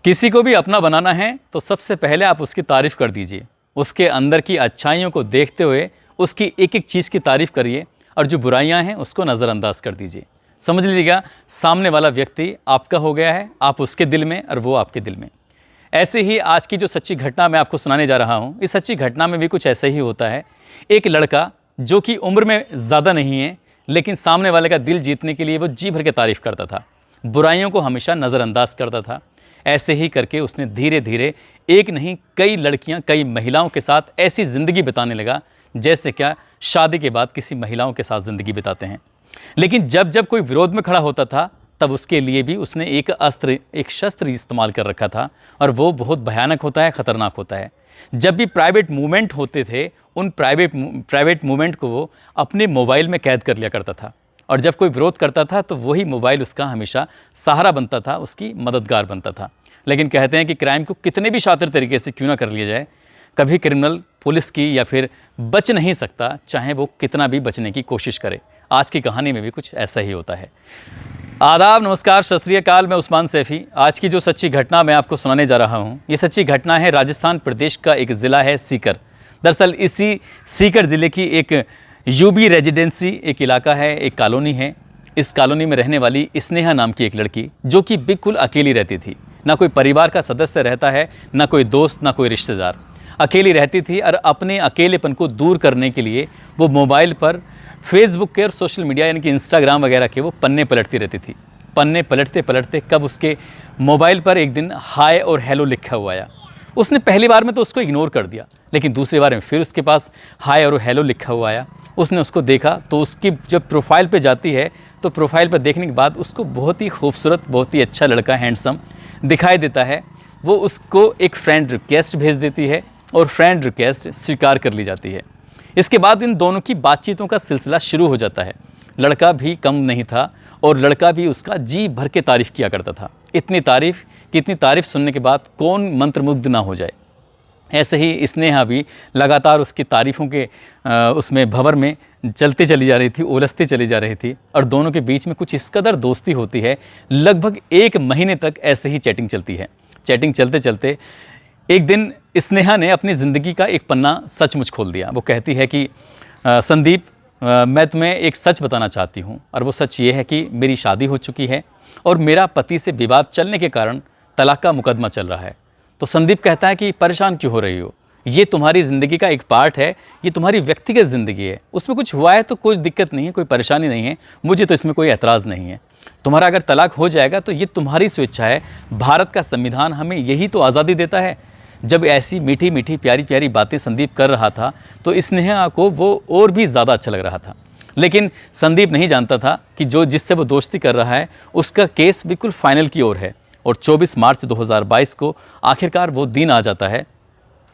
किसी को भी अपना बनाना है तो सबसे पहले आप उसकी तारीफ़ कर दीजिए। उसके अंदर की अच्छाइयों को देखते हुए उसकी एक एक चीज़ की तारीफ़ करिए और जो बुराइयां हैं उसको नज़रअंदाज कर दीजिए। समझ लीजिएगा, सामने वाला व्यक्ति आपका हो गया है, आप उसके दिल में और वो आपके दिल में। ऐसे ही आज की जो सच्ची घटना मैं आपको सुनाने जा रहा हूँ, इस सच्ची घटना में भी कुछ ऐसा ही होता है। एक लड़का जो कि उम्र में ज़्यादा नहीं है, लेकिन सामने वाले का दिल जीतने के लिए वो जी भर के तारीफ़ करता था, बुराइयों को हमेशा नज़रअंदाज करता था। ऐसे ही करके उसने धीरे धीरे एक नहीं कई लड़कियां, कई महिलाओं के साथ ऐसी ज़िंदगी बिताने लगा जैसे क्या शादी के बाद किसी महिलाओं के साथ ज़िंदगी बिताते हैं। लेकिन जब जब कोई विरोध में खड़ा होता था तब उसके लिए भी उसने एक अस्त्र, एक शस्त्र इस्तेमाल कर रखा था, और वो बहुत भयानक होता है, ख़तरनाक होता है। जब भी प्राइवेट मूवमेंट होते थे, उन प्राइवेट मूवमेंट को वो अपने मोबाइल में कैद कर लिया करता था, और जब कोई विरोध करता था तो वही मोबाइल उसका हमेशा सहारा बनता था, उसकी मददगार बनता था। लेकिन कहते हैं कि क्राइम को कितने भी शातिर तरीके से क्यों ना कर लिया जाए, कभी क्रिमिनल पुलिस की या फिर बच नहीं सकता, चाहे वो कितना भी बचने की कोशिश करे। आज की कहानी में भी कुछ ऐसा ही होता है। आदाब, नमस्कार, सत श्री अकाल। मैं उस्मान सैफ़ी। आज की जो सच्ची घटना मैं आपको सुनाने जा रहा हूँ, ये सच्ची घटना है राजस्थान प्रदेश का एक ज़िला है सीकर। दरअसल इसी सीकर ज़िले की एक यूबी रेजिडेंसी एक इलाका है, एक कॉलोनी है। इस कॉलोनी में रहने वाली स्नेहा नाम की एक लड़की, जो कि बिल्कुल अकेली रहती थी। ना कोई परिवार का सदस्य रहता है, ना कोई दोस्त, ना कोई रिश्तेदार। अकेली रहती थी और अपने अकेलेपन को दूर करने के लिए वो मोबाइल पर फेसबुक के और सोशल मीडिया यानी कि इंस्टाग्राम वगैरह के वो पन्ने पलटती रहती थी। पन्ने पलटते पलटते कब उसके मोबाइल पर एक दिन हाय और हेलो लिखा हुआ आया। उसने पहली बार में तो उसको इग्नोर कर दिया, लेकिन दूसरी बार में फिर उसके पास हाय और हेलो लिखा हुआ आया। उसने उसको देखा तो उसकी जब प्रोफाइल पे जाती है तो प्रोफाइल पर देखने के बाद उसको बहुत ही खूबसूरत, बहुत ही अच्छा लड़का, हैंडसम दिखाई देता है। वो उसको एक फ्रेंड रिक्वेस्ट भेज देती है और फ्रेंड रिक्वेस्ट स्वीकार कर ली जाती है। इसके बाद इन दोनों की बातचीतों का सिलसिला शुरू हो जाता है। लड़का भी कम नहीं था और लड़का भी उसका जी भर के तारीफ़ किया करता था। इतनी तारीफ़ कि इतनी तारीफ़ सुनने के बाद कौन मंत्रमुग्ध ना हो जाए। ऐसे ही स्नेहा भी लगातार उसकी तारीफ़ों के उसमें भंवर में चलती चली जा रही थी, उलझती चली जा रही थी, और दोनों के बीच में कुछ इस कदर दोस्ती होती है। लगभग 1 महीने तक ऐसे ही चैटिंग चलती है। चैटिंग चलते चलते एक दिन स्नेहा ने अपनी ज़िंदगी का एक पन्ना सचमुच खोल दिया। वो कहती है कि संदीप, मैं तुम्हें एक सच बताना चाहती हूँ, और वो सच ये है कि मेरी शादी हो चुकी है और मेरा पति से विवाद चलने के कारण तलाक का मुकदमा चल रहा है। तो संदीप कहता है कि परेशान क्यों हो रही हो, ये तुम्हारी ज़िंदगी का एक पार्ट है, ये तुम्हारी व्यक्तिगत ज़िंदगी है, उसमें कुछ हुआ है तो कोई दिक्कत नहीं है, कोई परेशानी नहीं है, मुझे तो इसमें कोई एतराज़ नहीं है। तुम्हारा अगर तलाक हो जाएगा तो ये तुम्हारी स्वेच्छा है, भारत का संविधान हमें यही तो आज़ादी देता है। जब ऐसी मीठी मीठी प्यारी प्यारी बातें संदीप कर रहा था तो स्नेहा को वो और भी ज़्यादा अच्छा लग रहा था। लेकिन संदीप नहीं जानता था कि जो जिससे वो दोस्ती कर रहा है उसका केस बिल्कुल फाइनल की ओर है, और 24 मार्च 2022 को आखिरकार वो दिन आ जाता है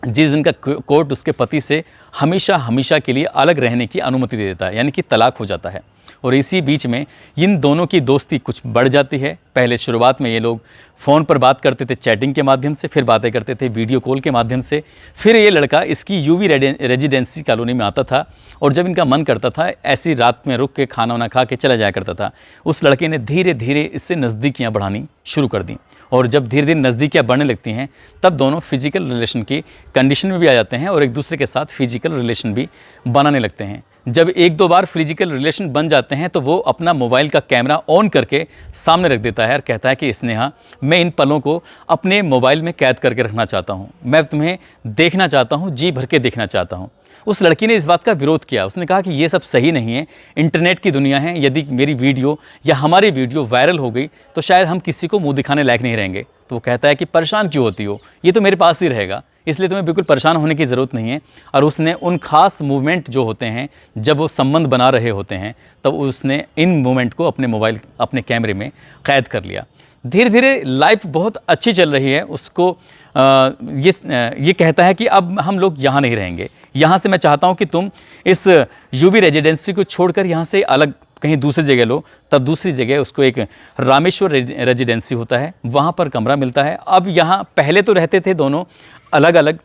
जिस दिन का कोर्ट उसके पति से हमेशा हमेशा के लिए अलग रहने की अनुमति दे देता है, यानी कि तलाक हो जाता है। और इसी बीच में इन दोनों की दोस्ती कुछ बढ़ जाती है। पहले शुरुआत में ये लोग फ़ोन पर बात करते थे चैटिंग के माध्यम से, फिर बातें करते थे वीडियो कॉल के माध्यम से। फिर ये लड़का इसकी यूवी रेजिडेंसी कॉलोनी में आता था, और जब इनका मन करता था ऐसी रात में रुक के खाना वाना खा के चला जाया करता था। उस लड़के ने धीरे धीरे इससे नज़दीकियाँ बढ़ानी शुरू कर दी, और जब धीरे धीरे नज़दीकियाँ बढ़ने लगती हैं तब दोनों फिजिकल रिलेशन की कंडीशन में भी आ जाते हैं और एक दूसरे के साथ फिजिकल रिलेशन भी बनाने लगते हैं। जब 1-2 बार फिजिकल रिलेशन बन जाते हैं तो वो अपना मोबाइल का कैमरा ऑन करके सामने रख देता है और कहता है कि स्नेहा, मैं इन पलों को अपने मोबाइल में कैद करके रखना चाहता हूँ, मैं तुम्हें देखना चाहता हूँ, जी भर के देखना चाहता हूँ। उस लड़की ने इस बात का विरोध किया। उसने कहा कि ये सब सही नहीं है, इंटरनेट की दुनिया है, यदि मेरी वीडियो या हमारी वीडियो वायरल हो गई तो शायद हम किसी को मुंह दिखाने लायक नहीं रहेंगे। तो वो कहता है कि परेशान क्यों होती हो, ये तो मेरे पास ही रहेगा, इसलिए तुम्हें बिल्कुल परेशान होने की ज़रूरत नहीं है। और उसने उन खास मूवमेंट जो होते हैं जब वो संबंध बना रहे होते हैं तब उसने इन मूवमेंट को अपने मोबाइल, अपने कैमरे में कैद कर लिया। धीरे धीरे लाइफ बहुत अच्छी चल रही है। उसको ये कहता है कि अब हम लोग यहाँ नहीं रहेंगे, यहाँ से मैं चाहता हूँ कि तुम इस यूबी रेजिडेंसी को छोड़कर यहाँ से अलग कहीं दूसरी जगह लो। तब दूसरी जगह उसको एक रामेश्वर रेजिडेंसी होता है, वहाँ पर कमरा मिलता है। अब यहाँ पहले तो रहते थे दोनों अलग अलग,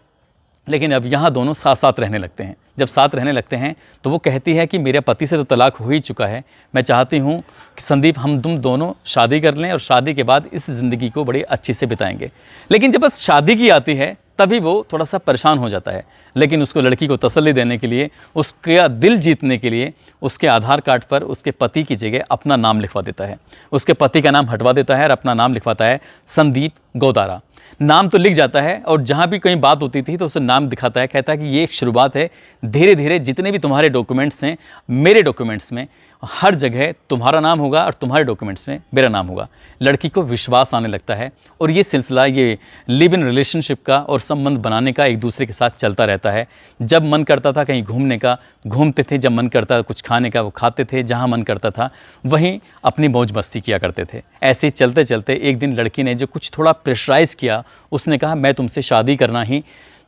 लेकिन अब यहाँ दोनों साथ साथ रहने लगते हैं। जब साथ रहने लगते हैं तो वो कहती है कि मेरे पति से तो तलाक हो ही चुका है, मैं चाहती हूँ कि संदीप हम तुम दोनों शादी कर लें और शादी के बाद इस ज़िंदगी को बड़ी अच्छी से बिताएंगे। लेकिन जब बस शादी की आती है तभी वो थोड़ा सा परेशान हो जाता है। लेकिन उसको लड़की को तसल्ली देने के लिए, उसका दिल जीतने के लिए उसके आधार कार्ड पर उसके पति की जगह अपना नाम लिखवा देता है। उसके पति का नाम हटवा देता है और अपना नाम लिखवाता है संदीप गोदारा। नाम तो लिख जाता है और जहाँ भी कहीं बात होती थी तो उसे नाम दिखाता है, कहता है कि ये एक शुरुआत है, धीरे धीरे जितने भी तुम्हारे डॉक्यूमेंट्स हैं मेरे डॉक्यूमेंट्स में हर जगह तुम्हारा नाम होगा और तुम्हारे डॉक्यूमेंट्स में मेरा नाम होगा। लड़की को विश्वास आने लगता है और ये सिलसिला, ये लिव इन रिलेशनशिप का और संबंध बनाने का एक दूसरे के साथ चलता रहता है। जब मन करता था कहीं घूमने का घूमते थे, जब मन करता था कुछ खाने का वो खाते थे, जहाँ मन करता था वहीं अपनी मौज मस्ती किया करते थे। ऐसे चलते चलते एक दिन लड़की ने जो कुछ थोड़ा प्रेशराइज़ किया, उसने कहा मैं तुमसे शादी करना ही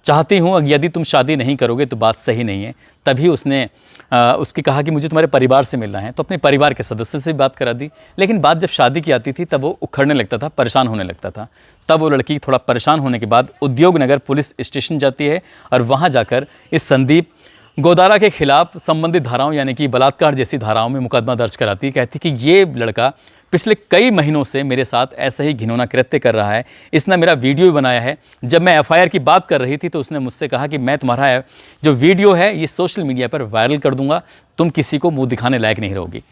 चाहती हूँ, यदि तुम शादी नहीं करोगे तो बात सही नहीं है। तभी उसने उसकी कहा कि मुझे तुम्हारे परिवार से मिलना है, तो अपने परिवार के सदस्य से बात करा दी। लेकिन बात जब शादी की आती थी तब वो उखड़ने लगता था, परेशान होने लगता था। तब वो लड़की थोड़ा परेशान होने के बाद उद्योग नगर पुलिस स्टेशन जाती है और वहाँ जाकर इस संदीप गोदारा के खिलाफ संबंधित धाराओं यानी कि बलात्कार जैसी धाराओं में मुकदमा दर्ज कराती, कहती कि ये लड़का पिछले कई महीनों से मेरे साथ ऐसा ही घिनौना कृत्य कर रहा है, इसने मेरा वीडियो भी बनाया है। जब मैं एफआईआर की बात कर रही थी तो उसने मुझसे कहा कि मैं तुम्हारा जो वीडियो है ये सोशल मीडिया पर वायरल कर दूंगा, तुम किसी को मुंह दिखाने लायक नहीं रहोगी।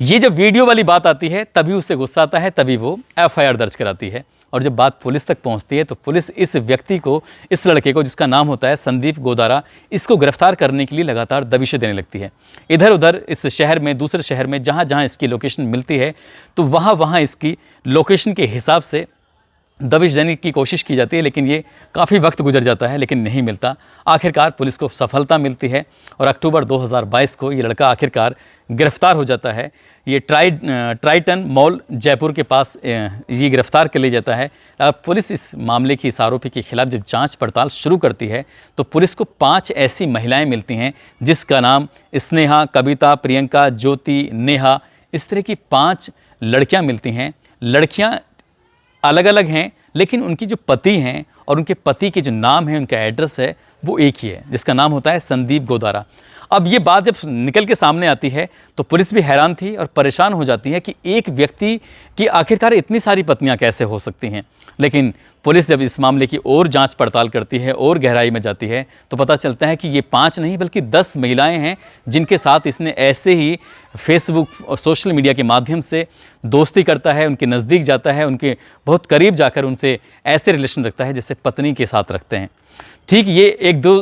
ये जब वीडियो वाली बात आती है तभी उससे गुस्सा आता है, तभी वो एफआईआर दर्ज कराती है। और जब बात पुलिस तक पहुंचती है तो पुलिस इस व्यक्ति को, इस लड़के को जिसका नाम होता है संदीप गोदारा, इसको गिरफ्तार करने के लिए लगातार दबिशें देने लगती है। इधर उधर इस शहर में, दूसरे शहर में, जहाँ जहाँ इसकी लोकेशन मिलती है तो वहाँ वहाँ इसकी लोकेशन के हिसाब से दबिश देने की कोशिश की जाती है। लेकिन ये काफ़ी वक्त गुजर जाता है लेकिन नहीं मिलता। आखिरकार पुलिस को सफलता मिलती है और अक्टूबर 2022 को ये लड़का आखिरकार गिरफ्तार हो जाता है। ये ट्राइटन मॉल जयपुर के पास ये गिरफ्तार कर लिया जाता है। पुलिस इस मामले की, इस आरोपी के खिलाफ जब जांच पड़ताल शुरू करती है तो पुलिस को 5 ऐसी महिलाएं मिलती हैं जिसका नाम स्नेहा, कविता, प्रियंका, ज्योति, नेहा, इस तरह की 5 लड़कियां मिलती हैं। लड़कियां अलग अलग हैं लेकिन उनकी जो पति हैं और उनके पति के जो नाम है, उनका एड्रेस है, वो एक ही है जिसका नाम होता है संदीप गोदारा। अब ये बात जब निकल के सामने आती है तो पुलिस भी हैरान थी और परेशान हो जाती है कि एक व्यक्ति की आखिरकार इतनी सारी पत्नियां कैसे हो सकती हैं। लेकिन पुलिस जब इस मामले की और जांच पड़ताल करती है और गहराई में जाती है तो पता चलता है कि ये 5 नहीं बल्कि 10 महिलाएं हैं जिनके साथ इसने ऐसे ही फेसबुक और सोशल मीडिया के माध्यम से दोस्ती करता है, उनके नज़दीक जाता है, उनके बहुत करीब जाकर उनसे ऐसे रिलेशन रखता है जैसे पत्नी के साथ रखते हैं। ठीक ये एक दो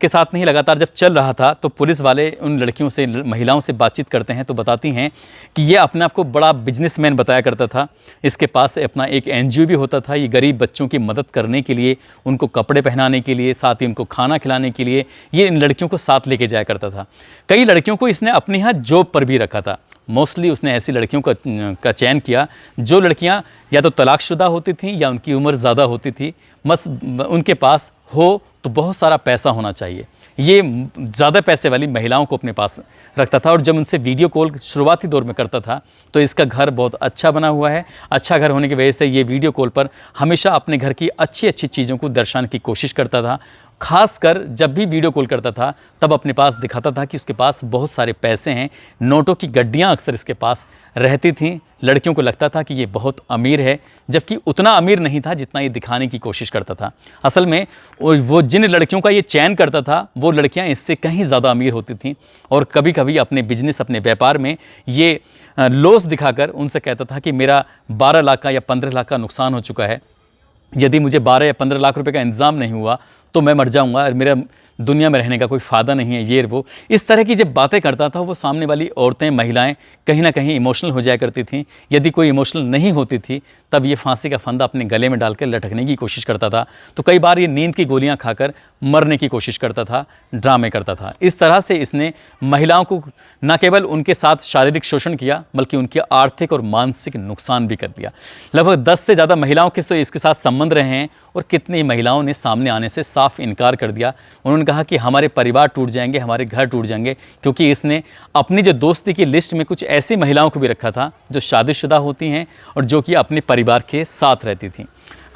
के साथ नहीं, लगातार जब चल रहा था तो पुलिस वाले उन लड़कियों से, महिलाओं से बातचीत करते हैं तो बताती हैं कि ये अपने आप को बड़ा बिजनेसमैन बताया करता था। इसके पास अपना एक एनजीओ भी होता था। ये गरीब बच्चों की मदद करने के लिए, उनको कपड़े पहनाने के लिए, साथ ही उनको खाना खिलाने के लिए ये इन लड़कियों को साथ लेके जाया करता था। कई लड़कियों को इसने अपने यहाँ जॉब पर भी रखा था। मोस्टली उसने ऐसी लड़कियों का चयन किया जो लड़कियां या तो तलाकशुदा होती थीं या उनकी उम्र ज़्यादा होती थी, उनके पास हो तो बहुत सारा पैसा होना चाहिए। ये ज़्यादा पैसे वाली महिलाओं को अपने पास रखता था और जब उनसे वीडियो कॉल शुरुआती दौर में करता था तो इसका घर बहुत अच्छा बना हुआ है। अच्छा घर होने की वजह से ये वीडियो कॉल पर हमेशा अपने घर की अच्छी अच्छी चीज़ों को दर्शाने की कोशिश करता था। खासकर जब भी वीडियो कॉल करता था तब अपने पास दिखाता था कि उसके पास बहुत सारे पैसे हैं। नोटों की गड्डियाँ अक्सर इसके पास रहती थीं। लड़कियों को लगता था कि ये बहुत अमीर है, जबकि उतना अमीर नहीं था जितना ये दिखाने की कोशिश करता था। असल में वो जिन लड़कियों का ये चयन करता था वो लड़कियां इससे कहीं ज़्यादा अमीर होती थीं और कभी कभी अपने बिजनेस, अपने व्यापार में ये लॉस दिखाकर उनसे कहता था कि मेरा 12 लाख का या 15 लाख का नुकसान हो चुका है, यदि मुझे 12 या 15 लाख रुपए का इंतज़ाम नहीं हुआ तो मैं मर जाऊंगा और मेरा दुनिया में रहने का कोई फ़ायदा नहीं है, ये वो। इस तरह की जब बातें करता था वो सामने वाली औरतें, महिलाएं कहीं ना कहीं इमोशनल हो जाया करती थीं। यदि कोई इमोशनल नहीं होती थी तब ये फांसी का फंदा अपने गले में डालकर लटकने की कोशिश करता था। तो कई बार ये नींद की गोलियां खाकर मरने की कोशिश करता था, ड्रामे करता था। इस तरह से इसने महिलाओं को न केवल उनके साथ शारीरिक शोषण किया बल्कि उनके आर्थिक और मानसिक नुकसान भी कर दिया। लगभग 10 से ज़्यादा महिलाओं के तो इसके साथ संबंध रहे हैं और कितनी महिलाओं ने सामने आने से साफ इनकार कर दिया। उन्होंने कहा कि हमारे परिवार टूट जाएंगे, हमारे घर टूट जाएंगे, क्योंकि इसने अपनी जो दोस्ती की लिस्ट में कुछ ऐसी महिलाओं को भी रखा था जो शादीशुदा होती हैं और जो कि अपने परिवार के साथ रहती थीं।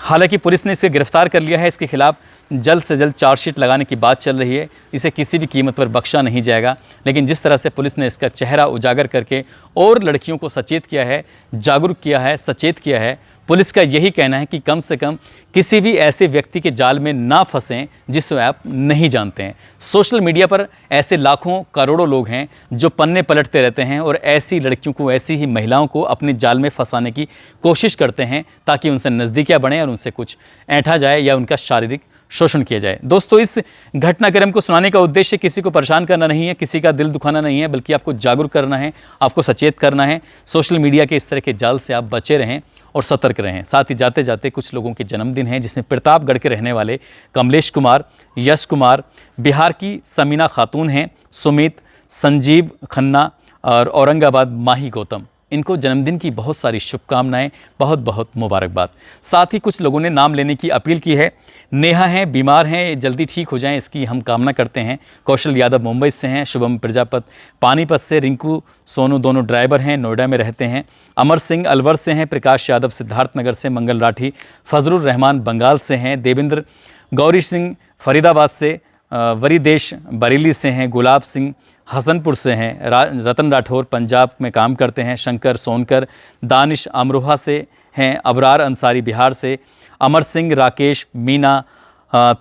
हालांकि पुलिस ने इसे गिरफ्तार कर लिया है। इसके खिलाफ जल्द से जल्द चार्जशीट लगाने की बात चल रही है। इसे किसी भी कीमत पर बख्शा नहीं जाएगा। लेकिन जिस तरह से पुलिस ने इसका चेहरा उजागर करके और लड़कियों को सचेत किया है, जागरूक किया है, सचेत किया है, पुलिस का यही कहना है कि कम से कम किसी भी ऐसे व्यक्ति के जाल में ना फंसें जिसे आप नहीं जानते हैं। सोशल मीडिया पर ऐसे लाखों करोड़ों लोग हैं जो पन्ने पलटते रहते हैं और ऐसी लड़कियों को, ऐसी ही महिलाओं को अपने जाल में फंसाने की कोशिश करते हैं ताकि उनसे नज़दीकियाँ बढ़ें और उनसे कुछ ऐंठा जाए या उनका शारीरिक शोषण किया जाए। दोस्तों, इस घटनाक्रम को सुनाने का उद्देश्य किसी को परेशान करना नहीं है, किसी का दिल दुखाना नहीं है, बल्कि आपको जागरूक करना है, आपको सचेत करना है। सोशल मीडिया के इस तरह के जाल से आप बचे रहें और सतर्क रहें। साथ ही जाते जाते कुछ लोगों के जन्मदिन हैं, जिसमें प्रतापगढ़ के रहने वाले कमलेश कुमार, यश कुमार, बिहार की समीना खातून हैं, सुमित, संजीव खन्ना और औरंगाबाद माही गौतम। इनको जन्मदिन की बहुत सारी शुभकामनाएं, बहुत बहुत मुबारकबाद। साथ ही कुछ लोगों ने नाम लेने की अपील की है। नेहा हैं, बीमार हैं, जल्दी ठीक हो जाएं, इसकी हम कामना करते हैं। कौशल यादव मुंबई से हैं, शुभम प्रजापत पानीपत से, रिंकू सोनू दोनों ड्राइवर हैं, नोएडा में रहते हैं। अमर सिंह अलवर से हैं, प्रकाश यादव सिद्धार्थनगर से, मंगल राठी फजलुर रहमान बंगाल से हैं, देवेंद्र गौरी सिंह फरीदाबाद से, वरीदेश बरेली से हैं, गुलाब सिंह हसनपुर से हैं, रतन राठौर पंजाब में काम करते हैं, शंकर सोनकर दानिश अमरोहा से हैं, अबरार अंसारी बिहार से, अमर सिंह, राकेश, मीना,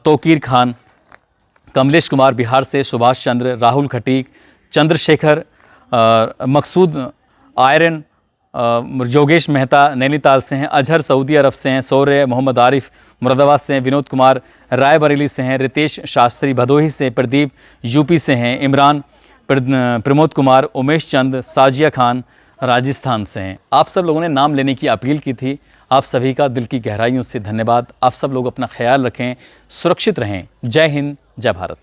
तोकीर खान, कमलेश कुमार बिहार से, सुभाष चंद्र, राहुल खटीक, चंद्रशेखर, मकसूद आयरन, योगेश मेहता नैनीताल से हैं, अजहर सऊदी अरब से हैं, सौर्य मोहम्मद आरिफ मुरादाबाद से हैं, विनोद कुमार रायबरेली से हैं, रितेश शास्त्री भदोही से, प्रदीप यूपी से हैं, इमरान, प्रमोद कुमार, उमेश चंद, साजिया खान राजस्थान से हैं। आप सब लोगों ने नाम लेने की अपील की थी। आप सभी का दिल की गहराइयों से धन्यवाद। आप सब लोग अपना ख्याल रखें, सुरक्षित रहें। जय हिंद, जय भारत।